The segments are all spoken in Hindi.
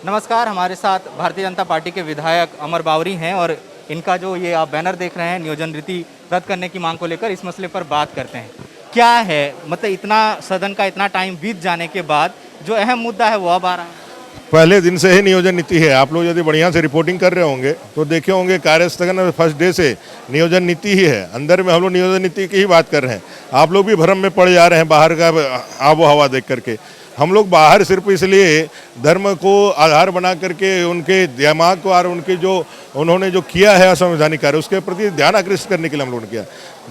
नमस्कार, हमारे साथ भारतीय जनता पार्टी के विधायक अमर बावरी हैं और इनका जो ये आप बैनर देख रहे हैं नियोजन रीति रद्द करने की मांग को लेकर, इस मसले पर बात करते हैं। क्या है मतलब इतना सदन का इतना टाइम बीत जाने के बाद जो अहम मुद्दा है वो अब आ रहा है? पहले दिन से ही नियोजन नीति है। आप लोग यदि बढ़िया से रिपोर्टिंग कर रहे होंगे तो देखे होंगे कार्यस्थगन में फर्स्ट डे से नियोजन नीति ही है। अंदर में हम लोग नियोजन नीति की ही बात कर रहे हैं। आप लोग भी भ्रम में पड़ जा रहे हैं बाहर का आबो हवा देख करके। हम लोग बाहर सिर्फ इसलिए धर्म को आधार बना करके उनके दिमाग को और उनके जो उन्होंने जो किया है असंवैधानिक कार्य उसके प्रति ध्यान आकृष्ट करने के लिए हम लोगों ने किया।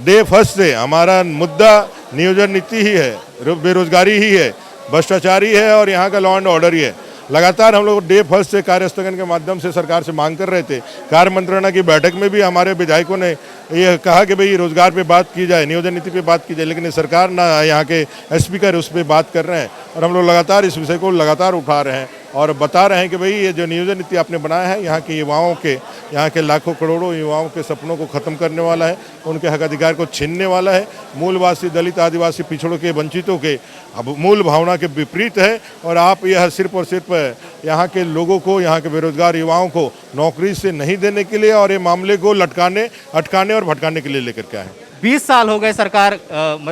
डे फर्स्ट से हमारा मुद्दा नियोजन नीति ही है, बेरोजगारी ही है, भ्रष्टाचारी है और यहाँ का लॉ एंड ऑर्डर ही है। लगातार हम लोग डे फर्स्ट से कार्यस्थगन के माध्यम से सरकार से मांग कर रहे थे। कार्य मंत्रणा की बैठक में भी हमारे विधायकों ने ये कहा कि भाई रोजगार पे बात की जाए, नियोजन नीति पे बात की जाए, लेकिन सरकार ना यहाँ के स्पीकर उस पर बात कर रहे हैं और हम लोग लगातार इस विषय को लगातार उठा रहे हैं और बता रहे हैं कि भाई ये जो नियोजन नीति आपने बनाया है यहाँ के युवाओं के, यहाँ के लाखों करोड़ों युवाओं के सपनों को खत्म करने वाला है, उनके हक अधिकार को छीनने वाला है, मूलवासी दलित आदिवासी पिछड़ों के वंचितों के अब मूल भावना के विपरीत है। और आप यह सिर्फ और सिर्फ यहाँ के लोगों को, यहाँ के बेरोजगार युवाओं को नौकरी से नहीं देने के लिए और ये मामले को लटकाने, अटकाने और भटकाने के लिए लेकर के आए। 20 साल हो गए सरकार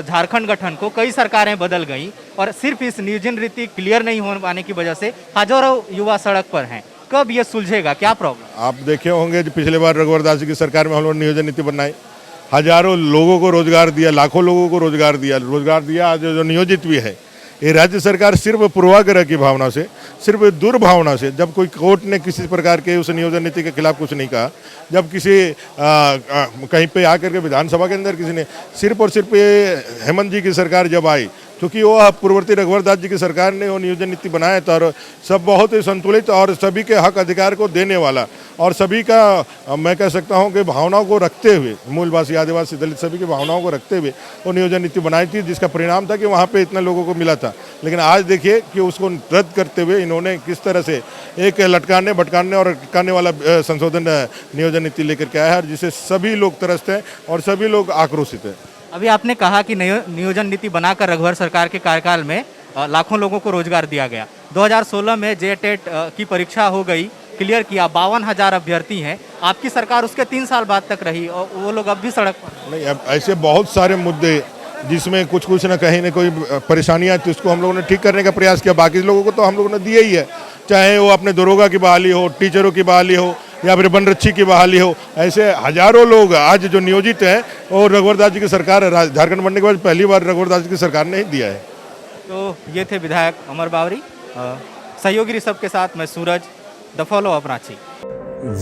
झारखंड गठन को, कई सरकारें बदल गई और सिर्फ इस नियोजन रीति क्लियर नहीं हो पाने की वजह से हजारों युवा सड़क पर हैं। कब ये सुलझेगा, क्या प्रॉब्लम? आप देखे होंगे पिछले बार रघुवर दास जी की सरकार में हम लोग नियोजन नीति बनाई, हजारों लोगों को रोजगार दिया, लाखों लोगों को रोजगार दिया आज जो नियोजित भी है। ये राज्य सरकार सिर्फ पूर्वाग्रह की भावना से, सिर्फ दुर्भावना से, जब कोई कोर्ट ने किसी प्रकार के उस नियोजन नीति के खिलाफ कुछ नहीं कहा, जब किसी कहीं पे आकर के विधानसभा के अंदर किसी ने सिर्फ और सिर्फ ये हेमंत जी की सरकार जब आई, क्योंकि वो पूर्ववर्ती रघुवर दास जी की सरकार ने वो नियोजन नीति बनाया था और सब बहुत ही संतुलित और सभी के हक अधिकार को देने वाला और सभी का मैं कह सकता हूँ कि भावनाओं को रखते हुए, मूलवासी आदिवासी दलित सभी की भावनाओं को रखते हुए वो नियोजन नीति बनाई थी, जिसका परिणाम था कि वहाँ पे इतने लोगों को मिला था। लेकिन आज देखिए कि उसको रद्द करते हुए इन्होंने किस तरह से एक लटकाने भटकाने और अटकाने वाला संशोधन नियोजन नीति लेकर के आया है, जिससे सभी लोग त्रस्त हैं और सभी लोग आक्रोशित हैं। अभी आपने कहा कि नियोजन नीति बनाकर रघुवर सरकार के कार्यकाल में लाखों लोगों को रोजगार दिया गया। 2016 में जेटेट की परीक्षा हो गई, क्लियर किया, 52,000 अभ्यर्थी हैं। आपकी सरकार उसके 3 साल बाद तक रही और वो लोग अब भी सड़क पर नहीं। अब ऐसे बहुत सारे मुद्दे जिसमें कुछ न कहीं न कोई परेशानियां थी, उसको हम लोगों ने ठीक करने का प्रयास किया। बाकी लोगों को तो हम लोगों ने दिया ही है, चाहे वो अपने दरोगा की बहाली हो, टीचरों की बहाली हो या फिर वनरक्षी की बहाली हो। ऐसे हजारों लोग आज जो नियोजित हैं और रघुवर दास जी की सरकार, झारखंड बनने के बाद पहली बार रघुवर दास जी की सरकार ने ही दिया है। तो ये थे विधायक अमर बावरी। सहयोगी ऋषभ के साथ मैं Suraj, the follow up Ranchi.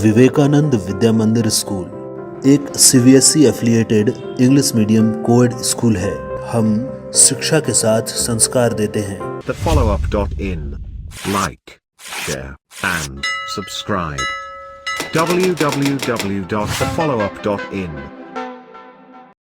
Vivekananda Vidya Mandir school एक CBSE affiliated English medium coed school है। हम शिक्षा के साथ संस्कार देते हैं। thefollowup.in. Like, share and subscribe. www.thefollowup.in